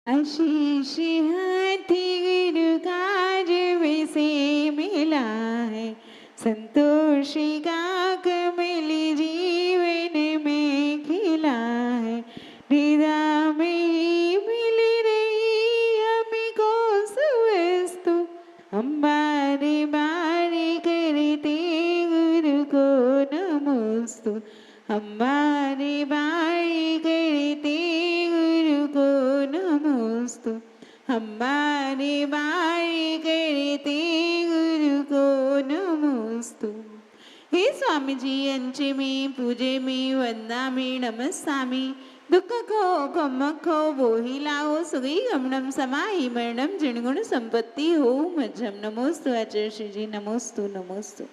आशीष हाथी गुरु काज में से मिला है, संतोष का कमल जीवन में खिला है। निदा में ही मिल रही हमको सुवस्तु, हम बारी बारी करते गुरु को नमोस्तु, हम बारी बारी करते गुरु को नमोस्तु, हम बारी बारी करते गुरु को नमोस्तु। हे स्वामी जी अंचे में पूजे में वंदा में नमस्सामी, दुख को गमखो बोहि लाओ सुगी गमनम समाहि मरणम जिणगुण संपत्ति हो मज्जम। नमोस्तु आचार्य श्री जी, नमोस्तु नमोस्तु।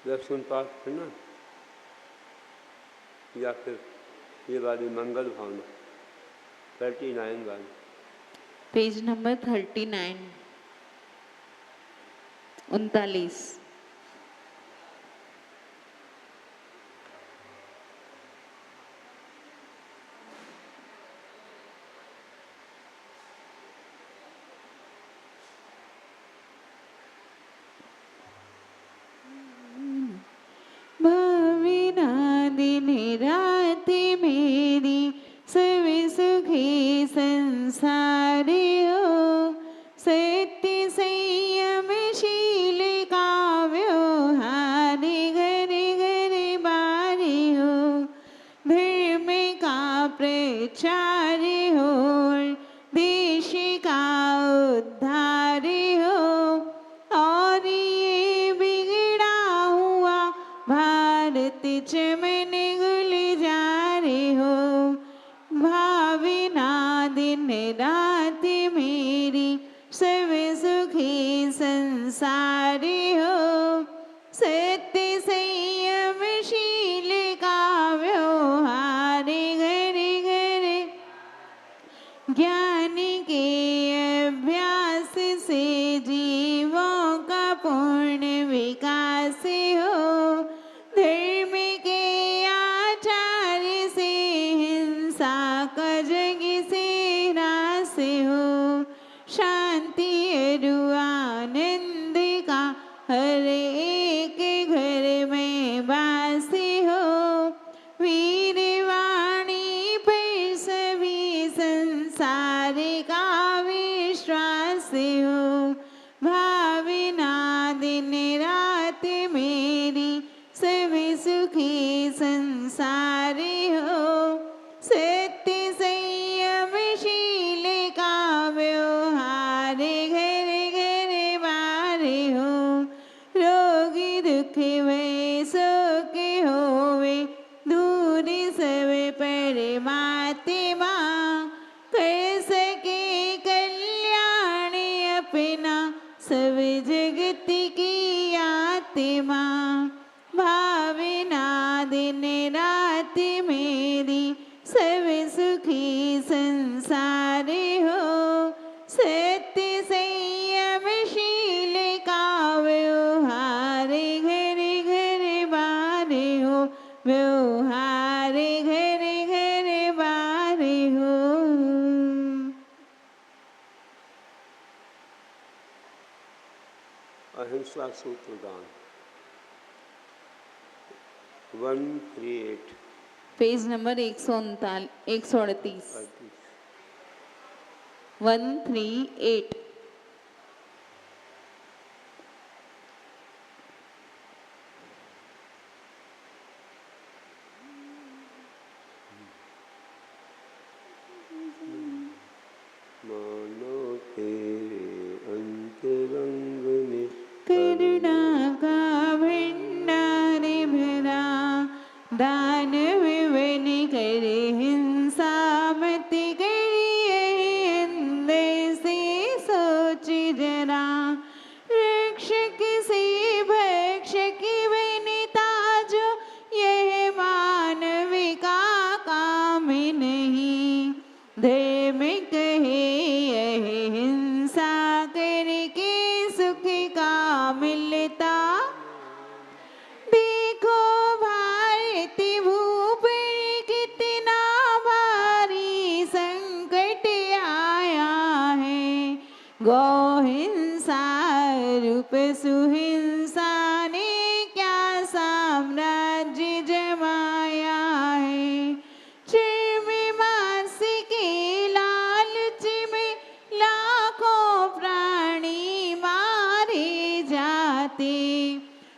दर्शन पाठ करना या फिर ये वाली मंगल भावना 39 वाली, पेज नंबर 39 39। भाविना दिन रात मेरी सब सुखी संसार हो, सत्य संयम शील का व्यवहार घर घर बारी हो, धर्म का प्रचार हो, देश का उद्धार हो, और ये बिगड़ा हुआ भारत चमन गुलजार हो। भावना दिन रात मेरी सब सुखी संसार हो, सत्य संयम शील का व्यवहार घर घर, ज्ञान के अभ्यास से जीवों का पूर्ण विकास हो, धर्म के आचार से हिंसा का जग से नाश हो, शांति और आनंद का हर एक घर में वास हो, वीरवाणी पर सभी संसार का विश्वास हो। भावना दिन संसारी हो। सत्य संयमशील का व्यवहार घर घर बारे हो। रोगी दुख वे सुख होवे, दूर सब परमात्मा। कर सके कल्याण अपना, सब जगत की आत्मा। भावना दिन रात मेरी, सब सुखी संसार हो। सत्य संयमशील का व्यवहार घर घर बारे हो। व्यवहार घर घर बारे हो। अहिंसा सूत्रदान 138 पेज नंबर 138 138। मानो तेरे अंतरंग में करुणा का भंडार भरा, दानव बन कर हिंसा मत करिए। अंदर से सोच जरा, रक्षक से भक्षक बनता जो, यह मानव का काम नहीं। धर्म कहे यह हिंसा करके सुख का मिलता। देखो भारती भूप कितना भारी संकट आया है। गौ हिंसा रूप सुहिंसा ने क्या साम्राज्य जमाया है। चर्म मांस के लालच में लाखों प्राणी मारे जाते।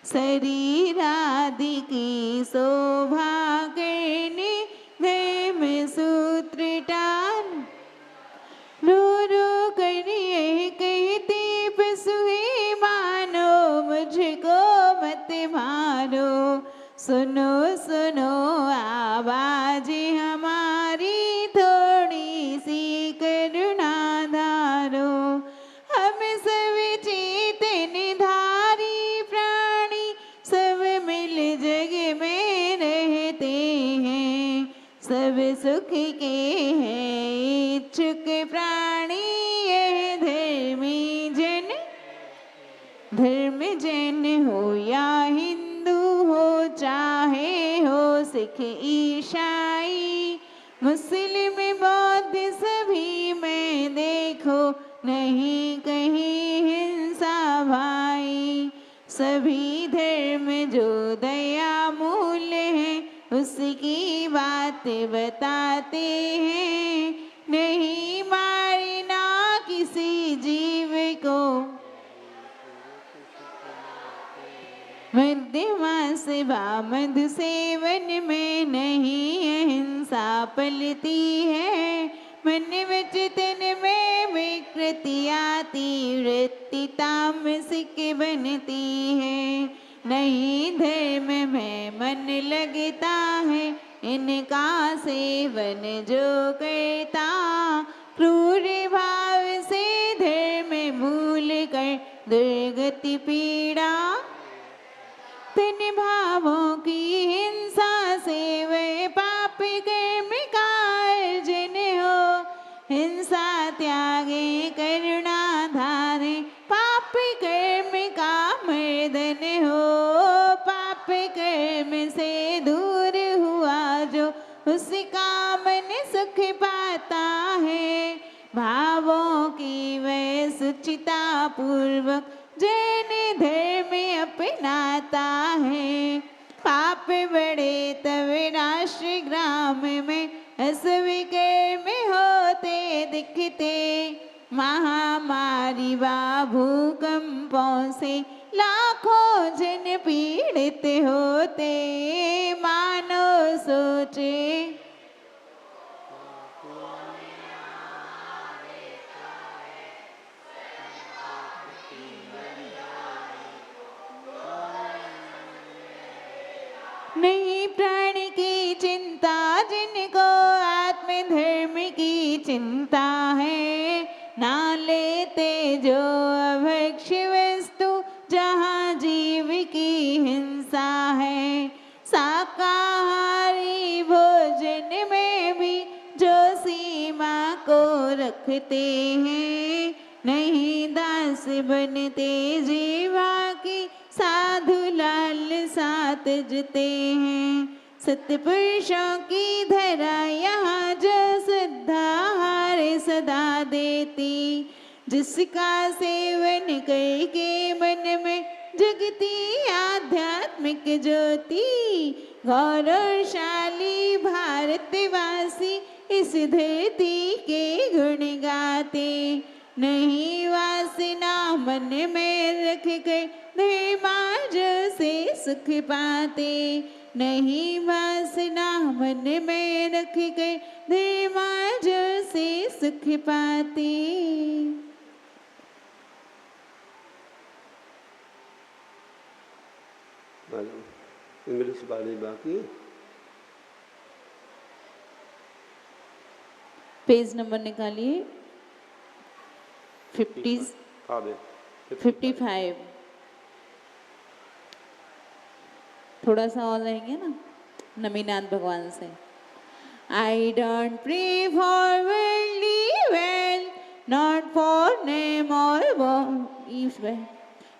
शरीर आदि की शोभा करने धर्म सूत्र टाल। रो रो कर यह कहते पशु ही मानो, मुझको मत मारो। सुनो सुनो आवाज हमारी, थोड़ी सी करुणा धारो। हम सब चेतन धारी प्राणी, सब मिल जग में रहते हैं। सब सुख के हैं इच्छुक प्राणी, यह धर्मी जन। धर्म जन हो या हिंदू हो, चाहे हो सिख ईसाई मुस्लिम बौद्ध, सभी में देखो नहीं कहीं हिंसा भाई। सभी धर्म जो दया मूल्य है, उसकी बात बताते हैं। नहीं मारना किसी जीव को, मध्यमास मधु सेवन में नहीं अहिंसा पलती है। मन वचन में विकृति आती, वृत्ति तामसिक बनती है। नहीं धर्म में मन लगता है, इनका सेवन जो करता। क्रूर भाव से धर्म भूल कर दुर्गति पीड़ा। तन भावों की हिंसा से वे पाप कर्म का अर्जन हो। हिंसा त्यागे करुणा धारे, पाप कर्म का मर्दन हो। पाप कर्म से दूर हुआ जो, उसका मन सुख पाता है। भावों की वह सुचिता पूर्वक जैन धर्म अपनाता है। पाप बढ़े तब राष्ट्र ग्राम में असविकर्म होते दिखते। महामारी व भूकंपों से लाखों जन पीड़ित होते, मानो सोचे नहीं प्राण की चिंता जिनको आत्मधर्म की चिंता है, ना लेते जो अभक्ष्य वस्तु जहाँ जीव की हिंसा है। शाकाहारी भोजन में भी जो सीमा को रखते हैं, नहीं दास बनते जीवा की साधु लालसा तजते हैं। सत्पुरुषों की धरा यहाँ जो श्रद्धाहार सदा देती, जिसका सेवन करके मन में जगती आध्यात्मिक ज्योति, गौरवशाली भारतवासी इस धरती के गुण गाते। नहीं वासना मन में रख कर धर्मार्ज से सुख पाते, नहीं वासना मन में रख कर धर्मार्ज से सुख पाते। इंग्लिश वाली बाकी पेज नंबर निकालिए 55। थोड़ा सा और रहेंगे ना नमीनाथ भगवान से। I don't pray for worldly wealth, not for name or wealth.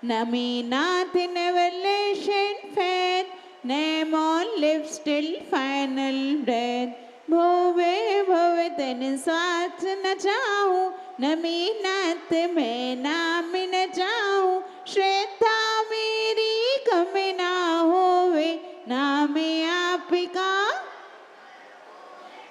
Naminath never lessened faith, name on lips till final breath. Bhove Bhove तन स्वार्थ न चाहूं, नमीनाथ मैं नाम न चाहूं। श्रद्धा मेरी कम ना होवे, नाम आपका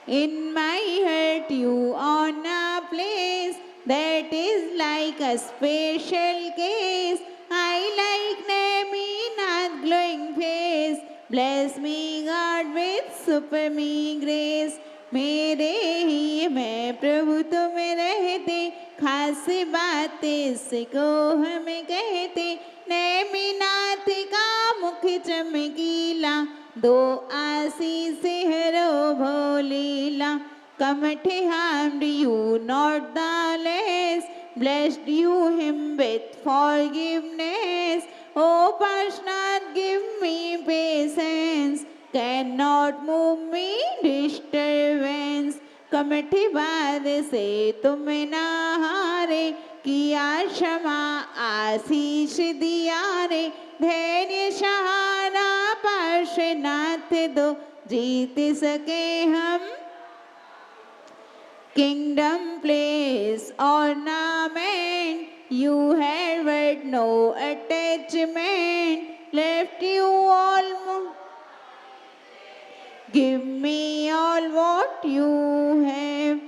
in my heart you own a place that is like a special case. I like Naminath glowing face, bless me God with supreme grace. मेरे ही मैं प्रभु तुम रहते, खास बात इसको हम कहते। नैमिनाथ का मुख चमकीला, दो आशीष हरो भोलीला। Cometh harmed you not the less, blessed you him with forgiveness. Oh, Parshnath, give me patience, cannot move me disturbance. Kamath बाद से तुम ना हारे, किया क्षमा आशीष दिया रे। धैर्य सहारा पार्श्वनाथ दो, जीत सके हम। Kingdom, place, ornament, you had but no attachment, left you all. Give me all what you have.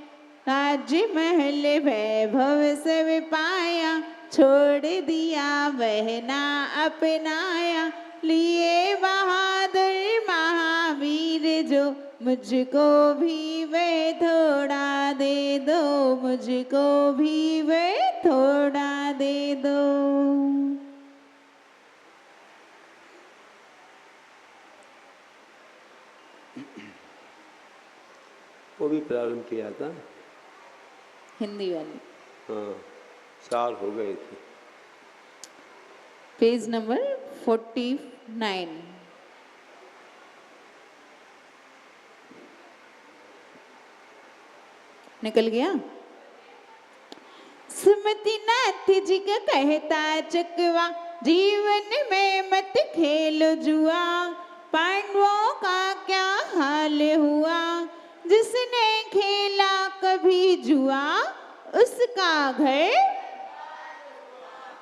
राज्य महल वैभव सब पाया, छोड़ दिया वह ना अपनाया। लिए बहादुर महावीर जो, मुझको भी वह थोड़ा दे दो, मुझको भी वह थोड़ा दे दो। वो भी प्रारंभ किया था हिंदी वाली। हाँ, साल हो गए थे। पेज नंबर 49 निकल गया। सुमतिनाथ जी का कहता चकवा, जीवन में मत खेलो जुआ। पांडवों का क्या हाल हुआ, जिसने खेला कभी जुआ, उसका घर।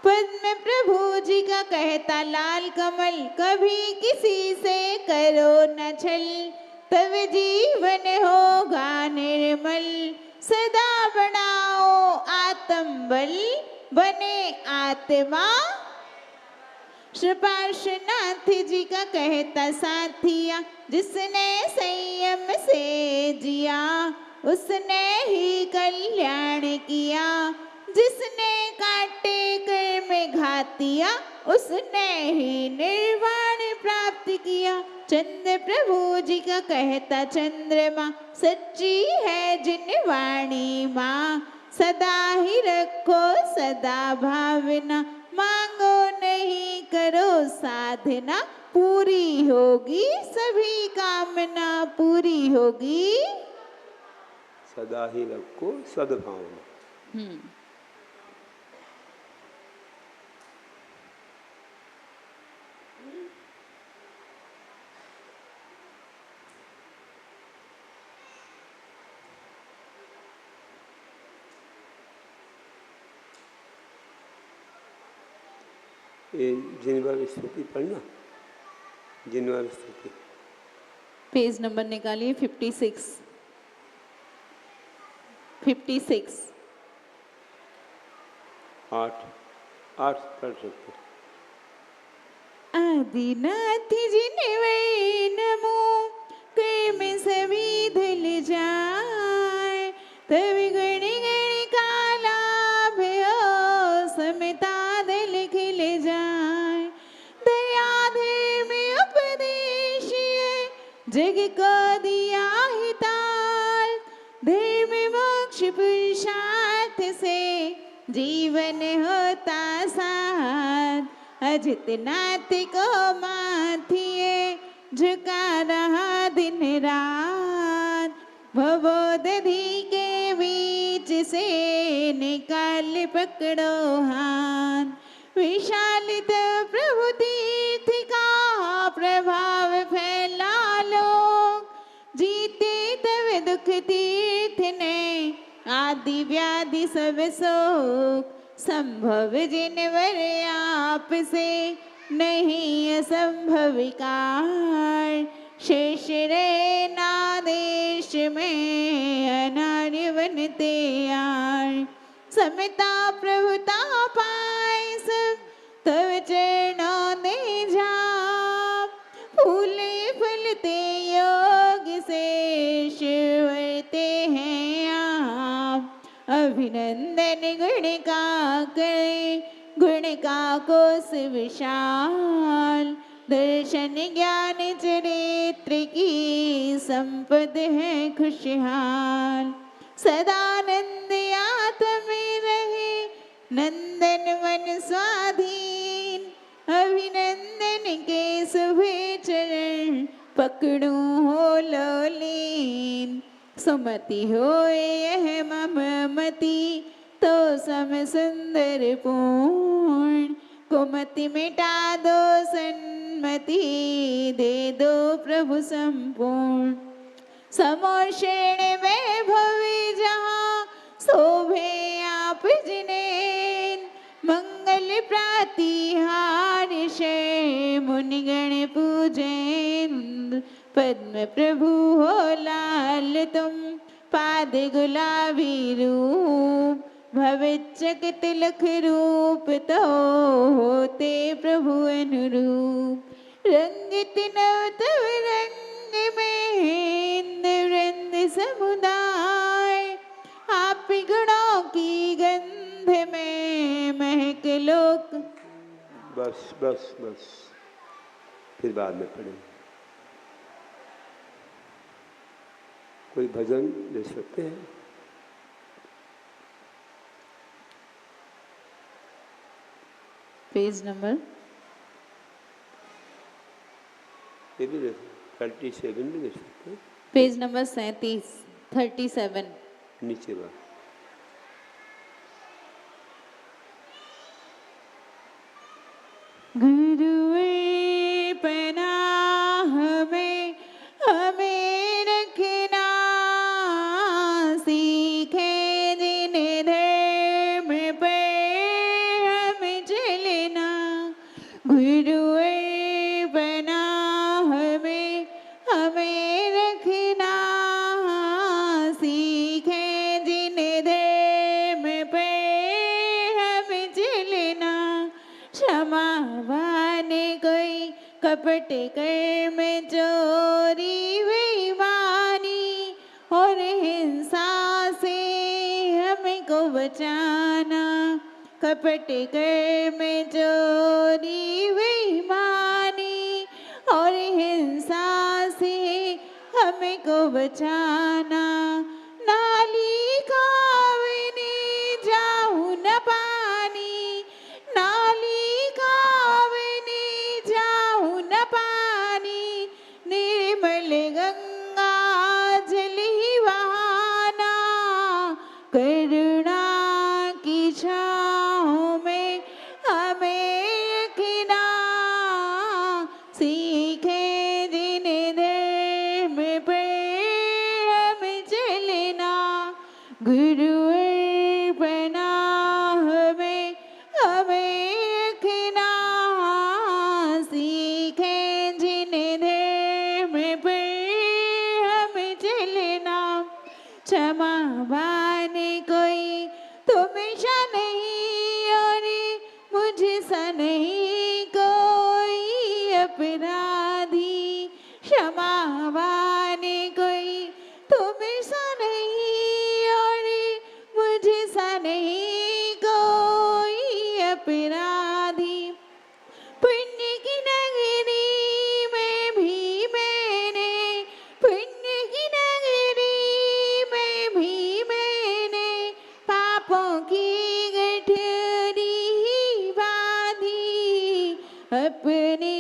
पद्म प्रभु जी का कहता लाल कमल, कभी किसी से करो न छल, तब जीवन होगा निर्मल। सदा बढ़ाओ आत्म बल, बने आत्मा। श्रीपार्श्वनाथ जी का कहता साथिया, जिसने संयम से जिया उसने ही कल्याण किया, जिसने काटे कर में घातिया उसने ही निर्वाण प्राप्त किया। चंद्र प्रभु जी का कहता चंद्रमा, सच्ची है जिन वाणी माँ, सदा ही रखो सदा भावना, मांगो नहीं करो साधना, पूरी होगी सभी कामना पूरी होगी। सदा ही रखो सद्भावना। ये जिनवर स्थिति पढ़ना, जिनवर स्थिति। पेज नंबर निकालिए 56। 56 8 पढ़ सकते। आदिनाथ जिनवै नमो, कर्म सभी धल जाए, तब गण गण का लाभ हो, समता दल खिल जाए। दया धर्म उपदेश जग को दिया हिताल, धर्म मोक्ष पुरुषार्थ से जीवन होता साथ। अजित नाथ को माथिए झुका रहा दिन रात, भवोदधि के बीच से निकाल पकड़ो हाथ। विशालित प्रभु तीर्थ का प्रभाव फैला लो, जीते तब दुख तीर्थ ने आदि व्याधि सब शोक। संभव जिनवर आप से नहीं असंभव कार, शेष रे नादेश में अनार्य बनते यार। समता प्रभुता पाए सब तब चरणों ने जाप, फूले फलते योग से शिवरते हैं आप। अभिनंदन गुण का करे गुण का कोस विशाल, दर्शन ज्ञान चरित्र की संपद है खुशहाल। सदानंद आत्म में रहे नंदन मन स्वाधीन, अभिनंदन के शुभे चरण पकड़ूं हो लोलीन। सुमति होए यह मम मति तो सम सुंदर पूर्ण, कुमति मिटा दो सन्मति दे दो प्रभु संपूर्ण। समोषण वैभव जहाँ शोभे आप जिनेन, मंगल प्रातिहार शय मुनिगण पूजेन। पद्म प्रभु हो लाल तुम पाद गुलाबी रूप, भविष्यक तिलक रूप तो होते प्रभु अनुरूप। रंगित नव तव रंग में इंद्र वृंद समुदाय, आप गुणों की गंध में महक लोक। बस बस बस, फिर बाद में पढ़ेंगे। कोई भजन ले सकते हैं? पेज नंबर ये भी ले सकते, 37 भी ले सकते हैं। पेज नंबर 37 37 नीचे बात। गुरुए पनाह में हमें रखना, सीखे जिन धर्म पर हम चलना। गुरुए पनाह में हमें रखना, सीखे जिन धर्म पर हम चलना। क्षमावान कपट कर में चोरी बेईमानी और हिंसा से हमको बचाना। कपट कर में चोरी बेईमानी और हिंसा से हमको बचाना। नाली खावने जाऊं न पानी, नाली खावने जाऊं न पानी, निर्मल गंगा जल ही बहाना। करुणा की छाँव में हमें रखना, सीखे दिन धर्म पर हम चलना। गुरु अर्पणा हमें रखना, सीखे जिन धर्म पर हम चलना। क्षमा बान कोई तुम सा नहीं और मुझसा नहीं कोई अपराधी। क्षमा बान कोई तुम सा नहीं और मुझसा नहीं कोई अपराधी। पुण्य की नगरी में भी मैंने, पुण्य की नगरी में भी मैंने पापों की गठरी बांधी। अपनी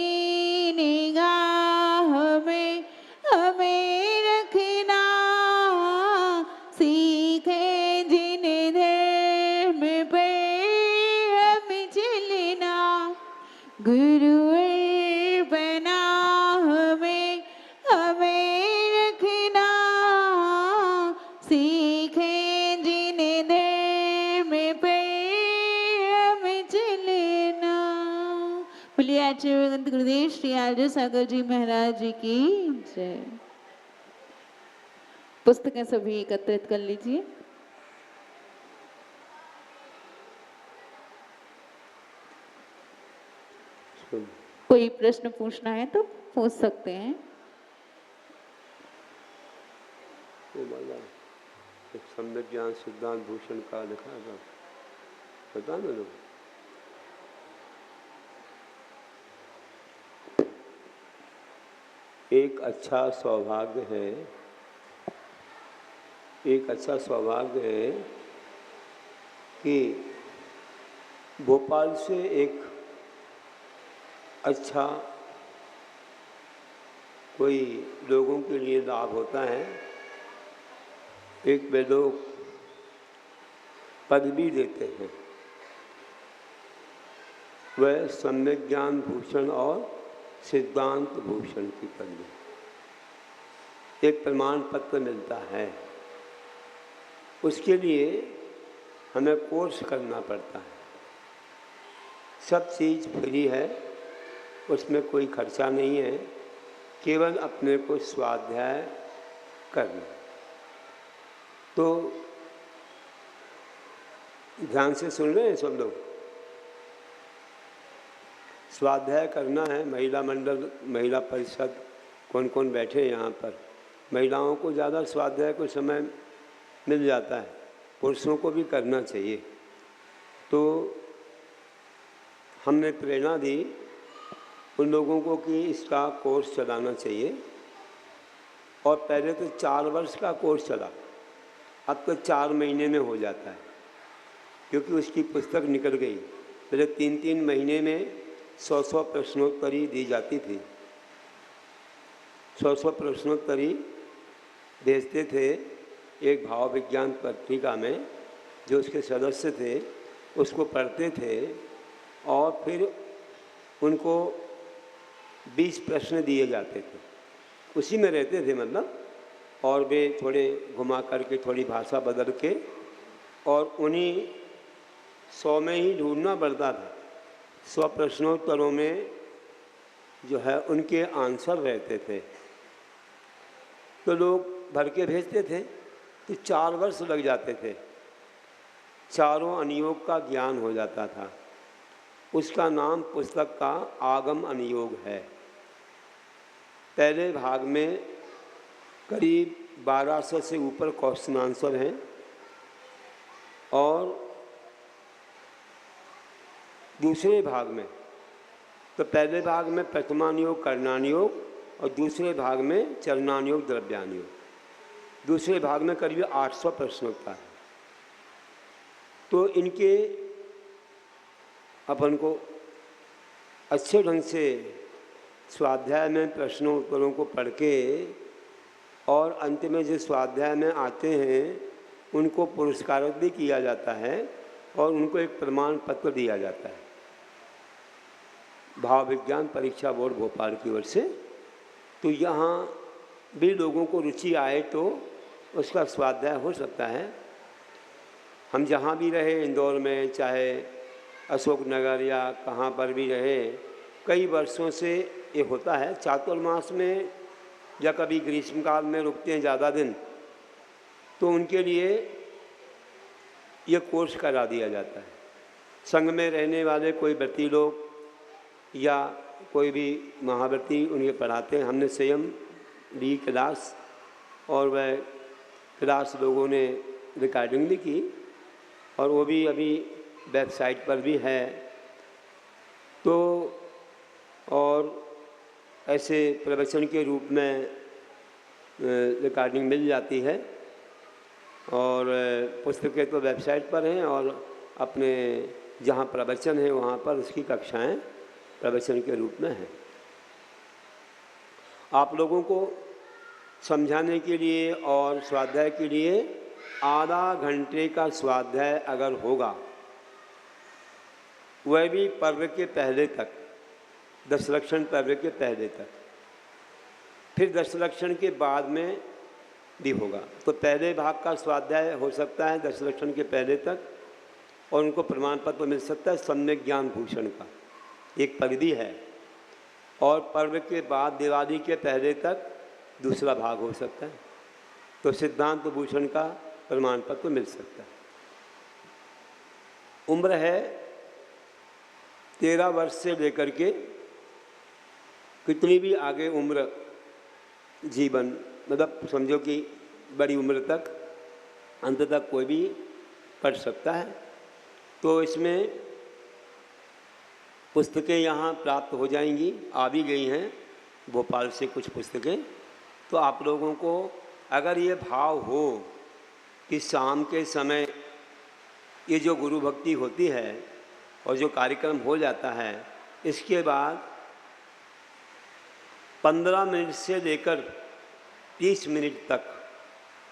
निगाह में हमें रखना, सीखे जिन धर्म पर हम चलना। गुरु अर्पणा हमें रखना, सीखे जिन धर्म पर हम चलना। बोलिए आचार्य गुरुदेव श्री आर्य सागर जी महाराज जी की जय। पुस्तकें सभी एकत्रित कर लीजिए। कोई प्रश्न पूछना है तो पूछ सकते हैं। वो वाला एक सम्यक ज्ञान सिद्धांत भूषण का लिखा था, पता ना लोग। एक अच्छा सौभाग्य है, एक अच्छा सौभाग्य है कि भोपाल से एक अच्छा कोई लोगों के लिए लाभ होता है। एक वे लोग पदवी देते हैं, वह सम्यक ज्ञान भूषण और सिद्धांत भूषण की पदवी। एक प्रमाण पत्र मिलता है, उसके लिए हमें कोर्स करना पड़ता है। सब चीज़ फ्री है, उसमें कोई खर्चा नहीं है, केवल अपने को स्वाध्याय करना। तो ध्यान से सुन रहे हैं सब लोग। स्वाध्याय करना है। महिला मंडल, महिला परिषद, कौन कौन बैठे यहाँ पर। महिलाओं को ज़्यादा स्वाध्याय को समय मिल जाता है, पुरुषों को भी करना चाहिए। तो हमने प्रेरणा दी उन लोगों को कि इसका कोर्स चलाना चाहिए। और पहले तो 4 वर्ष का कोर्स चला, अब तो 4 महीने में हो जाता है, क्योंकि उसकी पुस्तक निकल गई। पहले 3-3 महीने में 100 प्रश्नोत्तरी दी जाती थी। 100 प्रश्नोत्तरी भेजते थे एक भाव विज्ञान पत्रिका में। जो उसके सदस्य थे उसको पढ़ते थे और फिर उनको 20 प्रश्न दिए जाते थे, उसी में रहते थे मतलब। और वे थोड़े घुमा करके थोड़ी भाषा बदल के, और उन्हीं 100 में ही ढूंढना पड़ता था। 100 प्रश्नोत्तरों में जो है उनके आंसर रहते थे। तो लोग भर के भेजते थे, तो 4 वर्ष लग जाते थे। चारों अनुयोग का ज्ञान हो जाता था। उसका नाम पुस्तक का आगम अनुयोग है। पहले भाग में करीब 1200 से ऊपर क्वेश्चन आंसर हैं और दूसरे भाग में तो पहले भाग में प्रथमान योग करणान योग और दूसरे भाग में चरणान योग द्रव्यान योग। दूसरे भाग में करीब 800 प्रश्न होता है। तो इनके अपन को अच्छे ढंग से स्वाध्याय में प्रश्नों उत्तरों को पढ़ के और अंत में जो स्वाध्याय में आते हैं उनको पुरस्कारित भी किया जाता है और उनको एक प्रमाण पत्र दिया जाता है भाव विज्ञान परीक्षा बोर्ड भोपाल की ओर से। तो यहाँ भी लोगों को रुचि आए तो उसका स्वाध्याय हो सकता है। हम जहाँ भी रहे, इंदौर में चाहे अशोकनगर या कहाँ पर भी रहे, कई वर्षों से ये होता है। चातुर्मास में या कभी ग्रीष्मकाल में रुकते हैं ज़्यादा दिन, तो उनके लिए ये कोर्स करा दिया जाता है। संघ में रहने वाले कोई व्रती लोग या कोई भी महाव्रती उन्हें पढ़ाते हैं। हमने स्वयं ली क्लास और वह क्लास लोगों ने रिकॉर्डिंग भी की और वो भी अभी वेबसाइट पर भी है। तो और ऐसे प्रवचन के रूप में रिकॉर्डिंग मिल जाती है और पुस्तकें तो वेबसाइट पर हैं और अपने जहाँ प्रवचन है वहाँ पर उसकी कक्षाएं प्रवचन के रूप में हैं। आप लोगों को समझाने के लिए और स्वाध्याय के लिए आधा घंटे का स्वाध्याय अगर होगा, वह भी पर्व के पहले तक, दशलक्षण पर्व के पहले तक, फिर दशलक्षण के बाद में भी होगा। तो पहले भाग का स्वाध्याय हो सकता है दशलक्षण के पहले तक और उनको प्रमाण पत्र मिल सकता है सम्यक ज्ञान भूषण का, एक परिधि है। और पर्व के बाद दिवाली के पहले तक दूसरा भाग हो सकता है, तो सिद्धांत भूषण का प्रमाण पत्र मिल सकता है। उम्र है 13 वर्ष से लेकर के कितनी भी आगे उम्र जीवन, मतलब समझो कि बड़ी उम्र तक, अंत तक कोई भी पढ़ सकता है। तो इसमें पुस्तकें यहाँ प्राप्त हो जाएंगी, आ भी गई हैं भोपाल से कुछ पुस्तकें। तो आप लोगों को अगर ये भाव हो कि शाम के समय ये जो गुरु भक्ति होती है और जो कार्यक्रम हो जाता है, इसके बाद 15 मिनट से लेकर 30 मिनट तक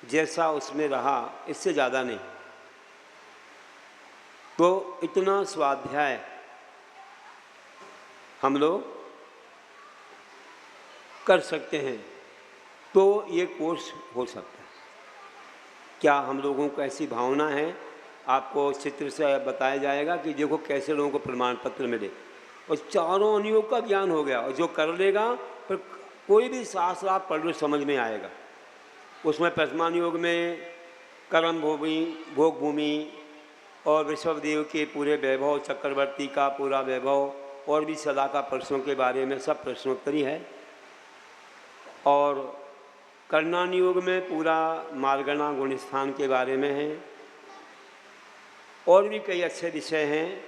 जैसा उसमें रहा, इससे ज़्यादा नहीं, तो इतना स्वाध्याय हम लोग कर सकते हैं। तो ये कोर्स हो सकता है। क्या हम लोगों को ऐसी भावना है, आपको चित्र से बताया जाएगा कि देखो कैसे लोगों को प्रमाण पत्र मिले और चारों अनुयोग का ज्ञान हो गया। और जो कर लेगा फिर कोई भी शास्त्र आप पढ़ लो समझ में आएगा। उसमें प्रथमान योग में कर्म भूमि, भोग भूमि और वृषभदेव के पूरे वैभव, चक्रवर्ती का पूरा वैभव और भी सदा का प्रश्नों के बारे में सब प्रश्नोत्तरी है। और कर्णान योग में पूरा मार्गणा गुण स्थान के बारे में है और भी कई अच्छे विषय हैं।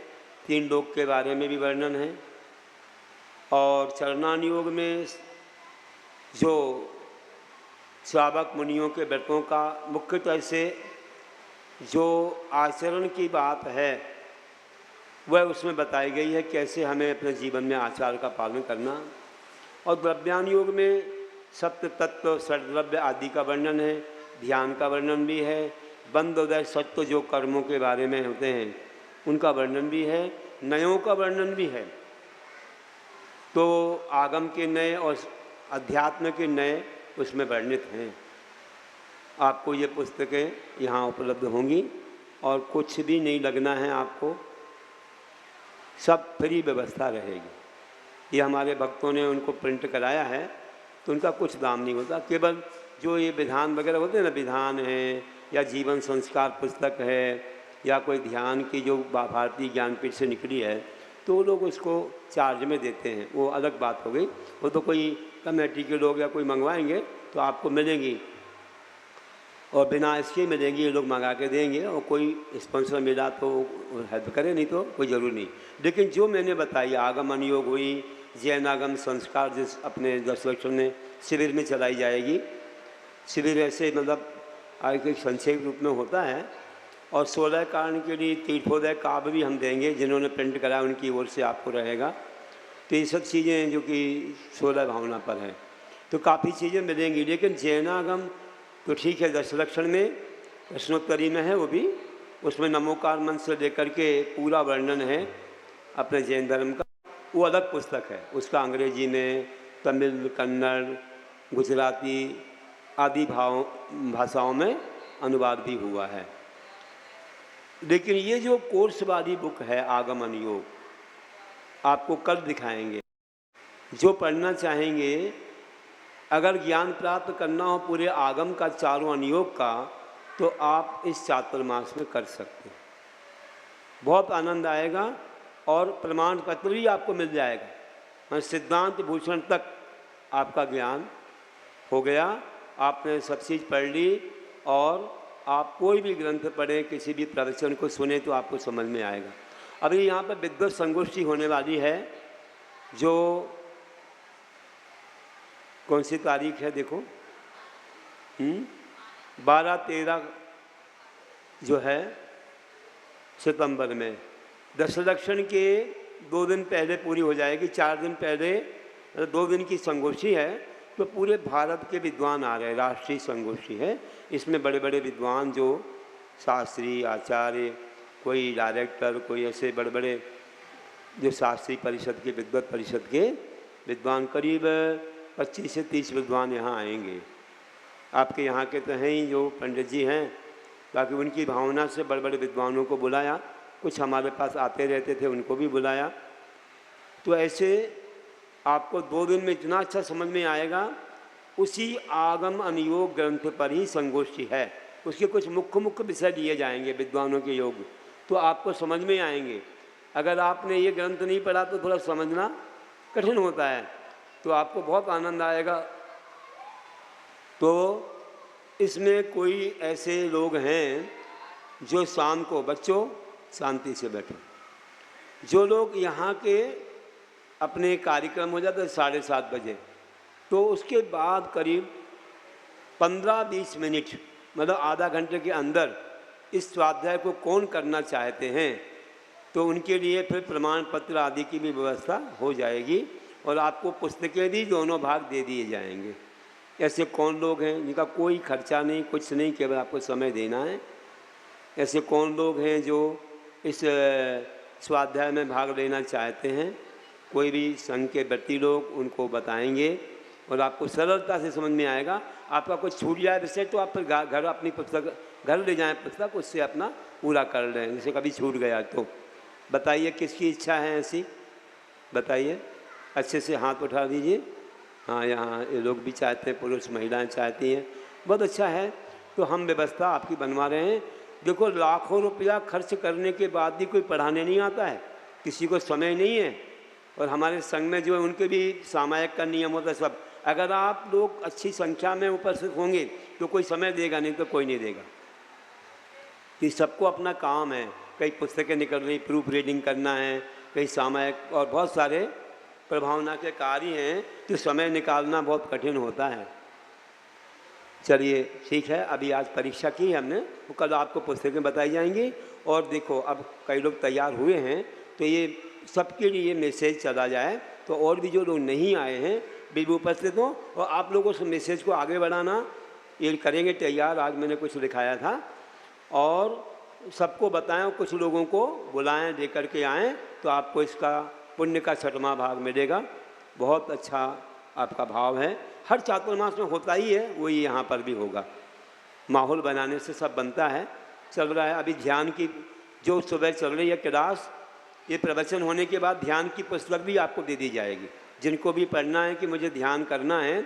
3 लोक के बारे में भी वर्णन है। और चरणान योग में जो श्रावक मुनियों के व्रतों का मुख्यतः से जो आचरण की बात है वह उसमें बताई गई है, कैसे हमें अपने जीवन में आचार का पालन करना। और द्रव्यान योग में सप्त तत्व, षड्द्रव्य आदि का वर्णन है, ध्यान का वर्णन भी है, बंद उदय सत्व जो कर्मों के बारे में होते हैं उनका वर्णन भी है, नयों का वर्णन भी है। तो आगम के नए और अध्यात्म के नए उसमें वर्णित हैं। आपको ये पुस्तकें यहाँ उपलब्ध होंगी और कुछ भी नहीं लगना है आपको, सब फ्री व्यवस्था रहेगी। ये हमारे भक्तों ने उनको प्रिंट कराया है तो उनका कुछ दाम नहीं होता। केवल जो ये विधान वगैरह होते हैं ना, विधान है या जीवन संस्कार पुस्तक है या कोई ध्यान की जो भारतीय ज्ञानपीठ से निकली है, तो वो लोग उसको चार्ज में देते हैं, वो अलग बात हो गई। वो तो कोई कमेटी के लोग या कोई मंगवाएंगे तो आपको मिलेंगी, और बिना इसके मिलेंगी, ये लोग मंगा के देंगे, और कोई स्पॉन्सर मिला तो हेल्प करे, नहीं तो कोई ज़रूर नहीं। लेकिन जो मैंने बताई आगमन योग हुई, जैनागम संस्कार जिस अपने दशलक्षण में शिविर में चलाई जाएगी। शिविर ऐसे मतलब आगे एक संक्षेप रूप में होता है, और 16 कारण के लिए तीर्थोदय काव्य भी हम देंगे, जिन्होंने प्रिंट कराया उनकी ओर से आपको रहेगा। तो ये सब चीज़ें जो कि 16 भावना पर हैं, तो काफ़ी चीज़ें मिलेंगी। लेकिन जैनागम तो ठीक है, दशलक्षण में प्रश्नोत्तरी में है, वो भी उसमें नमोकार मंत्र से लेकर के पूरा वर्णन है अपने जैन धर्म का। वो अलग पुस्तक है, उसका अंग्रेजी में, तमिल, कन्नड़, गुजराती आदि भाषाओं में अनुवाद भी हुआ है। लेकिन ये जो कोर्स वाली बुक है आगमन योग, आपको कल दिखाएंगे। जो पढ़ना चाहेंगे, अगर ज्ञान प्राप्त करना हो पूरे आगम का, चारों अनुयोग का, तो आप इस चातुर्मास में कर सकते हैं। बहुत आनंद आएगा, और प्रमाण पत्र भी आपको मिल जाएगा। मैं सिद्धांत भूषण तक आपका ज्ञान हो गया, आपने सब चीज़ पढ़ ली, और आप कोई भी ग्रंथ पढ़ें, किसी भी प्रवचन को सुने तो आपको समझ में आएगा। अभी यहाँ पर विद्वत संगोष्ठी होने वाली है, जो कौन सी तारीख है देखो, 12-13 जो है सितंबर में। दशलक्षण के 2 दिन पहले पूरी हो जाएगी, 4 दिन पहले, 2 दिन की संगोष्ठी है। तो पूरे भारत के विद्वान आ रहे हैं, राष्ट्रीय संगोष्ठी है। इसमें बड़े बड़े विद्वान जो शास्त्री, आचार्य, कोई डायरेक्टर, कोई ऐसे बड़े बड़े जो शास्त्री परिषद के, विद्वत परिषद के विद्वान, करीब 25 से 30 विद्वान यहाँ आएंगे। आपके यहाँ के तो हैं ही जो पंडित जी हैं, बाकी उनकी भावना से बड़े बड़े विद्वानों को बुलाया, कुछ हमारे पास आते रहते थे उनको भी बुलाया। तो ऐसे आपको 2 दिन में इतना अच्छा समझ में आएगा। उसी आगम अनुयोग ग्रंथ पर ही संगोष्ठी है, उसके कुछ मुख्य मुख्य विषय दिए जाएंगे विद्वानों के योग, तो आपको समझ में आएंगे। अगर आपने ये ग्रंथ नहीं पढ़ा तो थोड़ा समझना कठिन होता है, तो आपको बहुत आनंद आएगा। तो इसमें कोई ऐसे लोग हैं जो शाम को, बच्चों शांति से बैठो, जो लोग यहाँ के अपने कार्यक्रम हो जाते हैं 7:30 बजे, तो उसके बाद करीब 15-20 मिनट, मतलब आधा घंटे के अंदर इस स्वाध्याय को कौन करना चाहते हैं, तो उनके लिए फिर प्रमाण पत्र आदि की भी व्यवस्था हो जाएगी, और आपको पुस्तकें भी दोनों भाग दे दिए जाएंगे। ऐसे कौन लोग हैं जिनका कोई खर्चा नहीं, कुछ नहीं, केवल आपको समय देना है। ऐसे कौन लोग हैं जो इस स्वाध्याय में भाग लेना चाहते हैं, कोई भी संघ के व्यक्ति लोग, उनको बताएंगे, और आपको सरलता से समझ में आएगा। आपका कुछ छूट जाए विषय तो आप फिर घर अपनी पुस्तक घर ले जाएं, पुस्तक उससे अपना पूरा कर लें। जैसे कभी छूट गया तो बताइए किसकी इच्छा है ऐसी, बताइए, अच्छे से हाथ उठा दीजिए। हाँ, यहाँ ये लोग भी चाहते हैं, पुरुष महिलाएं चाहती हैं, बहुत अच्छा है। तो हम व्यवस्था आपकी बनवा रहे हैं। देखो, लाखों रुपया खर्च करने के बाद भी कोई पढ़ाने नहीं आता है, किसी को समय नहीं है। और हमारे संघ में जो है उनके भी सामायिक का नियम होता है सब। अगर आप लोग अच्छी संख्या में उपस्थित होंगे तो कोई समय देगा, नहीं तो कोई नहीं देगा। कि सबको अपना काम है, कई पुस्तकें निकल रही, प्रूफ रीडिंग करना है, कई सामायिक और बहुत सारे प्रभावना के कार्य हैं, तो समय निकालना बहुत कठिन होता है। चलिए ठीक है, अभी आज परीक्षा की है हमने, तो कल आपको पुस्तकें बताई जाएंगी। और देखो, अब कई लोग तैयार हुए हैं, तो ये सबके लिए मैसेज चला जाए, तो और भी जो लोग नहीं आए हैं भी उपस्थित हों, और आप लोगों उस मैसेज को आगे बढ़ाना, ये करेंगे तैयार। आज मैंने कुछ लिखाया था, और सबको बताएं, और कुछ लोगों को बुलाएं, लेकर के आएँ, तो आपको इसका पुण्य का 6वां भाग मिलेगा। बहुत अच्छा आपका भाव है, हर चातुर्मास में होता ही है, वही यहाँ पर भी होगा। माहौल बनाने से सब बनता है। चल रहा है अभी ध्यान की जो सुबह चल रही है क्लास, ये प्रवचन होने के बाद ध्यान की पुस्तक भी आपको दे दी जाएगी, जिनको भी पढ़ना है कि मुझे ध्यान करना है।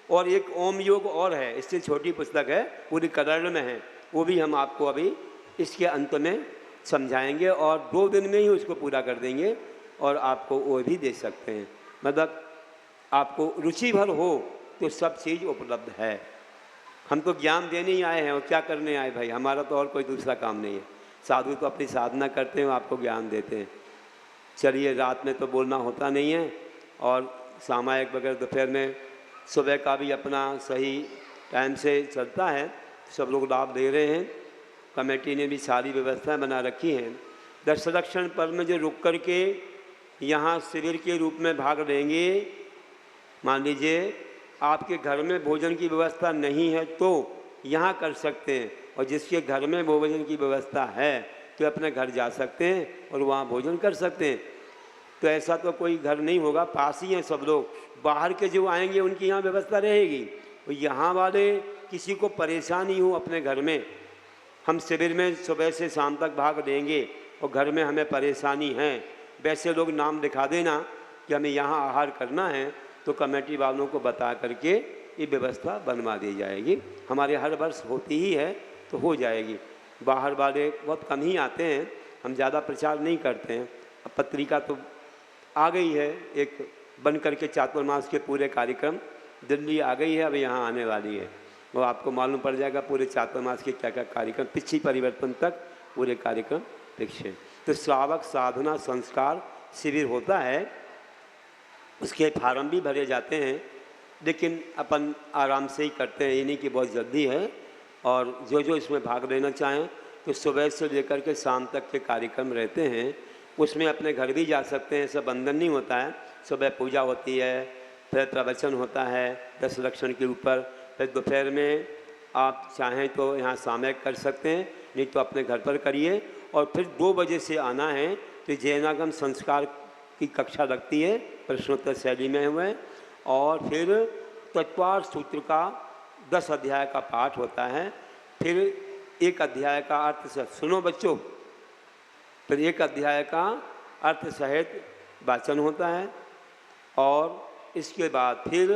और एक ओम योग और है, इससे छोटी पुस्तक है, पूरी कन्नड़ में है, वो भी हम आपको अभी इसके अंत में समझाएंगे, और 2 दिन में ही उसको पूरा कर देंगे। और आपको वो भी दे सकते हैं। मतलब आपको रुचि भर हो तो सब चीज़ उपलब्ध है। हम तो ज्ञान देने ही आए हैं, और क्या करने आए भाई, हमारा तो और कोई दूसरा काम नहीं है। साधु तो अपनी साधना करते हैं, आपको ज्ञान देते हैं। चलिए, रात में तो बोलना होता नहीं है, और सामायिक वगैरह दोपहर में, सुबह का भी अपना सही टाइम से चलता है, सब लोग लाभ ले रहे हैं। कमेटी ने भी सारी व्यवस्थाएं बना रखी हैं। दशलक्षण पर्व में जो रुक कर के यहाँ शिविर के रूप में भाग लेंगे, मान लीजिए आपके घर में भोजन की व्यवस्था नहीं है तो यहाँ कर सकते हैं, और जिसके घर में भोजन की व्यवस्था है तो अपने घर जा सकते हैं और वहाँ भोजन कर सकते हैं। तो ऐसा तो कोई घर नहीं होगा, पास ही हैं सब लोग। बाहर के जो आएंगे उनकी यहाँ व्यवस्था रहेगी, और यहाँ वाले किसी को परेशानी हो अपने घर में, हम शिविर में सुबह से शाम तक भाग देंगे और घर में हमें परेशानी है, वैसे लोग नाम लिखा देना कि हमें यहाँ आहार करना है, तो कमेटी वालों को बता करके ये व्यवस्था बनवा दी जाएगी। हमारे हर वर्ष होती ही है तो हो जाएगी। बाहर वाले बहुत कम ही आते हैं, हम ज़्यादा प्रचार नहीं करते हैं। अब पत्रिका तो आ गई है, एक बन करके चातुर्मास के पूरे कार्यक्रम दिल्ली आ गई है, अब यहाँ आने वाली है, वो आपको मालूम पड़ जाएगा पूरे चातुर्मास के क्या क्या कार्यक्रम, पिछली परिवर्तन तक पूरे कार्यक्रम फिक्स है। तो श्रावक साधना संस्कार शिविर होता है, उसके फार्म भी भरे जाते हैं, लेकिन अपन आराम से ही करते हैं, ये नहीं कि बहुत जल्दी है। और जो इसमें भाग लेना चाहें तो सुबह से लेकर के शाम तक के कार्यक्रम रहते हैं, उसमें अपने घर भी जा सकते हैं, ऐसा बंधन नहीं होता है। सुबह पूजा होती है, फिर प्रवचन होता है दशलक्षण के ऊपर, फिर दोपहर में आप चाहें तो यहाँ सामयिक कर सकते हैं, नहीं तो अपने घर पर करिए। और फिर 2 बजे से आना है तो जैनागम संस्कार की कक्षा लगती है, प्रश्नोत्तर शैली में हुए, और फिर तत्वार सूत्र का 10 अध्याय का पाठ होता है। फिर 1 अध्याय का अर्थ सहित, सुनो बच्चों, फिर 1 अध्याय का अर्थ सहित वाचन होता है, और इसके बाद फिर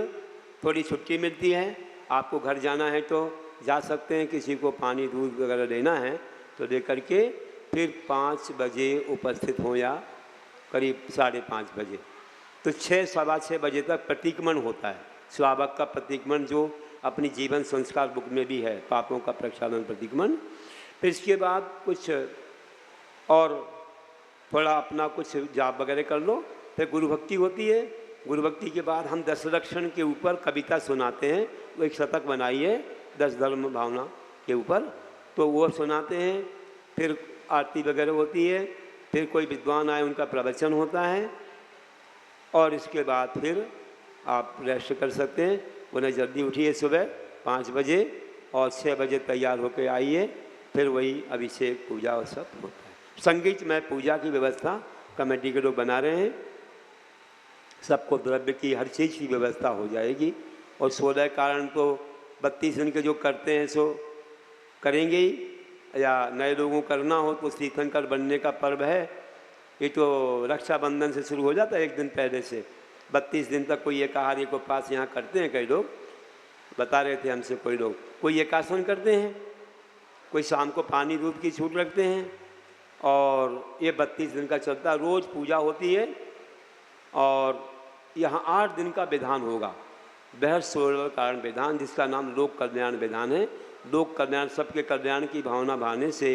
थोड़ी छुट्टी मिलती है। आपको घर जाना है तो जा सकते हैं, किसी को पानी दूध वगैरह लेना है तो ले करके फिर 5 बजे उपस्थित हो, या करीब 5:30 बजे। तो 6 सवा 6 बजे तक प्रतीकमन होता है, श्रावक का प्रतीकमन जो अपनी जीवन संस्कार बुक में भी है, पापों का प्रक्षालन प्रतीकमन। फिर इसके बाद कुछ और थोड़ा अपना कुछ जाप वगैरह कर लो। फिर गुरु भक्ति होती है, गुरु भक्ति के बाद हम दशलक्षण के ऊपर कविता सुनाते हैं, वो एक शतक बनाई है 10 धर्म भावना के ऊपर, तो वो सुनाते हैं। फिर आरती वगैरह होती है, फिर कोई विद्वान आए उनका प्रवचन होता है, और इसके बाद फिर आप रेस्ट कर सकते हैं। उन्हें जल्दी उठिए सुबह 5 बजे, और 6 बजे तैयार होकर आइए, फिर वही अभिषेक पूजा और सब होता है। संगीत में पूजा की व्यवस्था कमेटी के लोग बना रहे हैं, सबको द्रव्य की हर चीज़ की व्यवस्था हो जाएगी। और 16 कारण तो 32 दिन के जो करते हैं सो करेंगे ही, या नए लोगों को करना हो तो तीर्थंकर बनने का पर्व है, ये तो रक्षाबंधन से शुरू हो जाता है 1 दिन पहले से। 32 दिन तक कोई एकाहारी को पास यहाँ करते हैं, कई लोग बता रहे थे हमसे, कोई लोग कोई एकासन करते हैं, कोई शाम को पानी दूध की छूट रखते हैं, और ये 32 दिन का चलता है। रोज़ पूजा होती है, और यहाँ 8 दिन का विधान होगा, बृहत् 16 कारण विधान, जिसका नाम लोक कल्याण विधान है। लोक कल्याण, सबके कल्याण की भावना भाने से,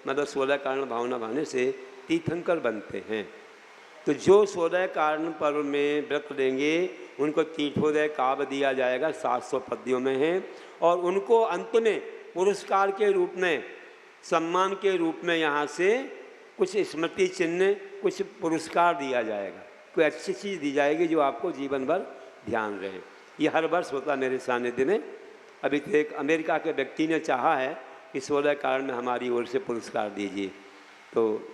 मतलब 16 कारण भावना भाने से तीर्थंकर बनते हैं। तो जो 16 कारण पर्व में व्रत लेंगे उनको तीर्थोदय काव्य दिया जाएगा, 700 पद्यों में है, और उनको अंत में पुरस्कार के रूप में, सम्मान के रूप में यहाँ से कुछ स्मृति चिन्ह, कुछ पुरस्कार दिया जाएगा, कोई अच्छी चीज़ दी जाएगी जो आपको जीवन भर ध्यान रहे। ये हर वर्ष होता है मेरे सानिध्य में। अभी तो एक अमेरिका के व्यक्ति ने चाहा है कि 16 कारण में हमारी ओर से पुरस्कार दीजिए, तो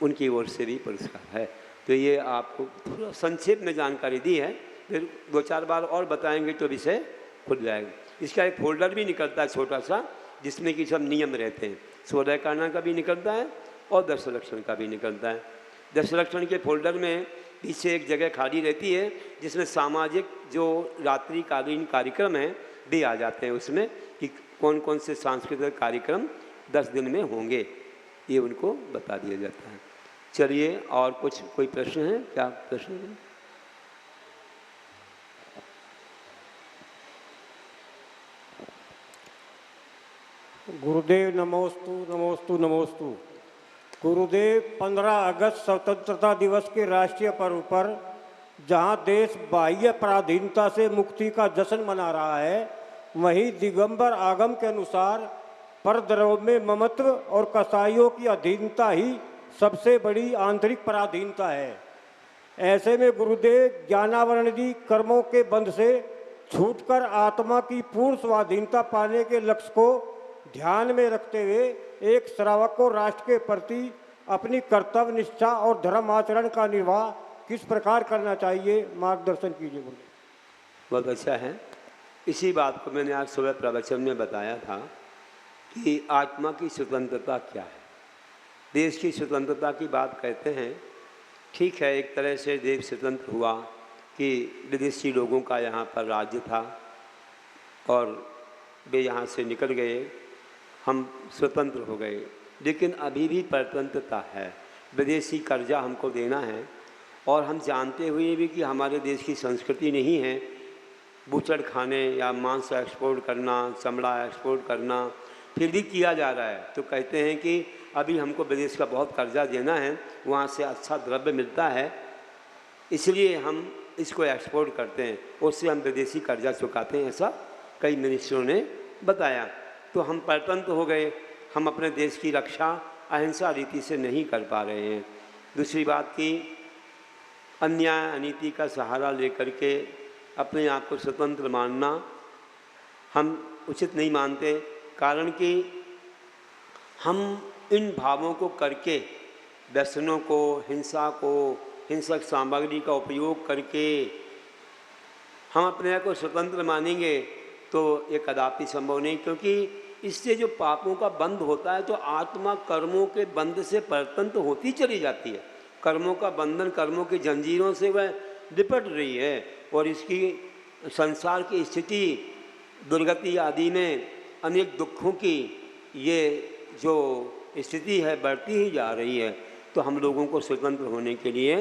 उनकी ओर से भी पुरस्कार है। तो ये आपको थोड़ा संक्षेप में जानकारी दी है, फिर 2-4 बार और बताएंगे तो विषय खुल जाएगा। इसका एक फोल्डर भी निकलता है छोटा सा, जिसमें कि सब नियम रहते हैं। 16 कारण का भी निकलता है और दशलक्षण का भी निकलता है। दशलक्षण के फोल्डर में पीछे एक जगह खाली रहती है, जिसमें सामाजिक जो रात्रिकालीन कार्यक्रम हैं भी आ जाते हैं, उसमें कि कौन कौन से सांस्कृतिक कार्यक्रम 10 दिन में होंगे, ये उनको बता दिया जाता है। चलिए, और कुछ कोई प्रश्न है? क्या प्रश्न है? गुरुदेव नमोस्तु नमोस्तु नमोस्तु। गुरुदेव, 15 अगस्त स्वतंत्रता दिवस के राष्ट्रीय पर्व पर जहां देश बाह्य पराधीनता से मुक्ति का जश्न मना रहा है, वहीं दिगंबर आगम के अनुसार परद्रव्य में ममत्व और कसाईयों की अधीनता ही सबसे बड़ी आंतरिक पराधीनता है। ऐसे में गुरुदेव ज्ञानावरणदी कर्मों के बंध से छूटकर आत्मा की पूर्ण स्वाधीनता पाने के लक्ष्य को ध्यान में रखते हुए एक श्रावक को राष्ट्र के प्रति अपनी कर्तव्य निष्ठा और धर्म आचरण का निर्वाह किस प्रकार करना चाहिए, मार्गदर्शन कीजिए। बोले बहुत अच्छा है। इसी बात को मैंने आज सुबह प्रवचन में बताया था कि आत्मा की स्वतंत्रता क्या है। देश की स्वतंत्रता की बात कहते हैं, ठीक है, एक तरह से देश स्वतंत्र हुआ कि विदेशी लोगों का यहाँ पर राज्य था और वे यहाँ से निकल गए, हम स्वतंत्र हो गए। लेकिन अभी भी परतंत्रता है, विदेशी कर्जा हमको देना है, और हम जानते हुए भी कि हमारे देश की संस्कृति नहीं है बूचड़ खाने या मांस एक्सपोर्ट करना, चमड़ा एक्सपोर्ट करना, फिर भी किया जा रहा है। तो कहते हैं कि अभी हमको विदेश का बहुत कर्जा देना है, वहाँ से अच्छा द्रव्य मिलता है, इसलिए हम इसको एक्सपोर्ट करते हैं, उससे हम विदेशी कर्जा चुकाते हैं, ऐसा कई मिनिस्टरों ने बताया। तो हम परतंत्र हो गए, हम अपने देश की रक्षा अहिंसा रीति से नहीं कर पा रहे हैं। दूसरी बात कि अन्याय अनीति का सहारा लेकर के अपने आप को स्वतंत्र मानना हम उचित नहीं मानते, कारण कि हम इन भावों को करके, व्यसनों को, हिंसा को, हिंसक सामग्री का उपयोग करके हम अपने आप को स्वतंत्र मानेंगे तो ये कदापि संभव नहीं, क्योंकि इससे जो पापों का बंध होता है तो आत्मा कर्मों के बंध से परतंत्र होती चली जाती है। कर्मों का बंधन, कर्मों की जंजीरों से वह लिपट रही है और इसकी संसार की स्थिति, दुर्गति आदि में अनेक दुखों की ये जो स्थिति है बढ़ती ही जा रही है। तो हम लोगों को स्वतंत्र होने के लिए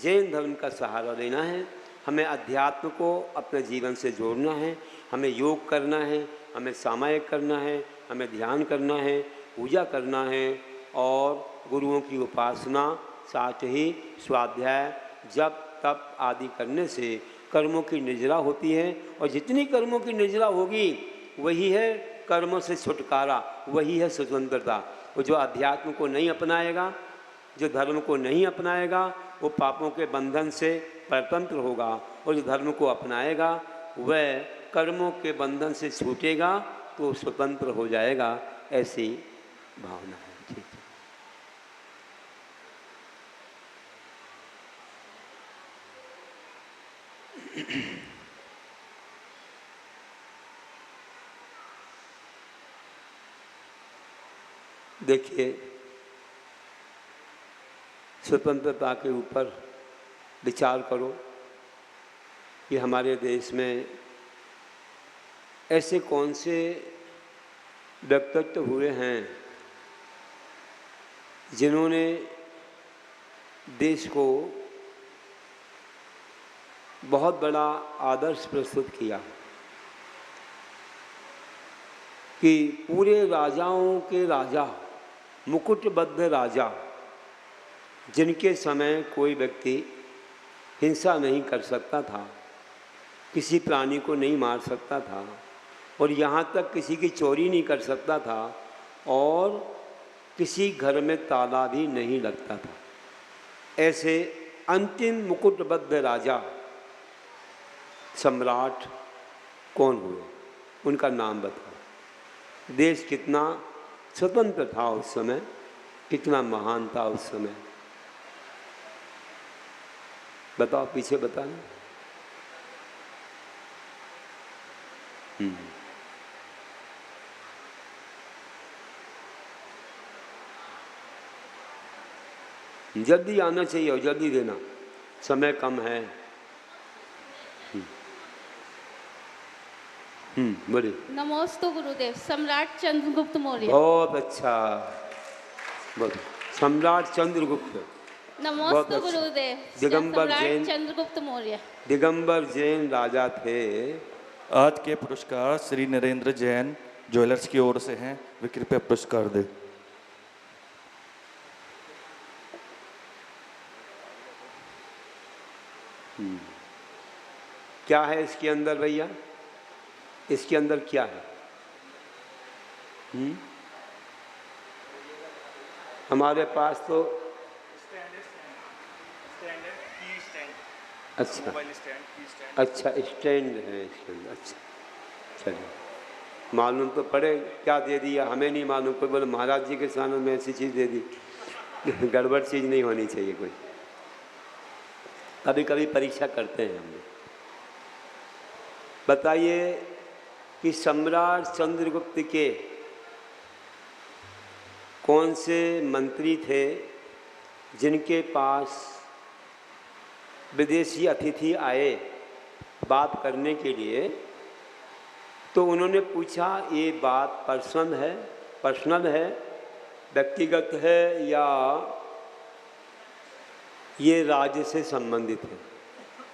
जैन धर्म का सहारा लेना है, हमें अध्यात्म को अपने जीवन से जोड़ना है, हमें योग करना है, हमें सामायिक करना है, हमें ध्यान करना है, पूजा करना है और गुरुओं की उपासना, साथ ही स्वाध्याय, जप, तप आदि करने से कर्मों की निजरा होती है। और जितनी कर्मों की निजरा होगी वही है कर्मों से छुटकारा, वही है स्वतंत्रता। वो जो अध्यात्म को नहीं अपनाएगा, जो धर्म को नहीं अपनाएगा, वो पापों के बंधन से परतंत्र होगा, और जो धर्म को अपनाएगा वह कर्मों के बंधन से छूटेगा तो स्वतंत्र हो जाएगा। ऐसी भावना है। ठीक है। देखिए, स्वतंत्रता के ऊपर विचार करो कि हमारे देश में ऐसे कौन से व्यक्तित्व हुए हैं जिन्होंने देश को बहुत बड़ा आदर्श प्रस्तुत किया कि पूरे राजाओं के राजा, मुकुटबद्ध राजा, जिनके समय कोई व्यक्ति हिंसा नहीं कर सकता था, किसी प्राणी को नहीं मार सकता था, और यहाँ तक किसी की चोरी नहीं कर सकता था, और किसी घर में ताला भी नहीं लगता था। ऐसे अंतिम मुकुटबद्ध राजा, सम्राट कौन हुए, उनका नाम बताओ। देश कितना स्वतंत्र था उस समय, कितना महान था उस समय, बताओ, पीछे बताना। जल्दी आना चाहिए और जल्दी देना, समय कम है। बोलिए। नमोस्तु गुरुदेव, सम्राट चंद्रगुप्त मौर्य। बहुत अच्छा, बहुत। सम्राट चंद्रगुप्त नमोस्तु अच्छा। गुरुदेव। दिगंबर सम्राट जैन चंद्रगुप्त मौर्य। दिगंबर जैन राजा थे। आज के पुरस्कार श्री नरेंद्र जैन ज्वेलर्स की ओर से हैं, वे कृपया पुरस्कार दे। क्या है इसके अंदर भैया? इसके अंदर क्या है? हमारे पास तो अच्छा अच्छा स्टैंड है इसके अंदर। अच्छा चलिए, मालूम तो पड़े क्या दे दिया, हमें नहीं मालूम। कोई बोले महाराज जी के सामने में ऐसी चीज़ दे दी। गड़बड़ चीज़ नहीं होनी चाहिए कोई। कभी कभी परीक्षा करते हैं हम लोग। बताइए कि सम्राट चंद्रगुप्त के कौन से मंत्री थे जिनके पास विदेशी अतिथि आए बात करने के लिए, तो उन्होंने पूछा ये बात पर्सनल है, व्यक्तिगत है या ये राज्य से संबंधित है?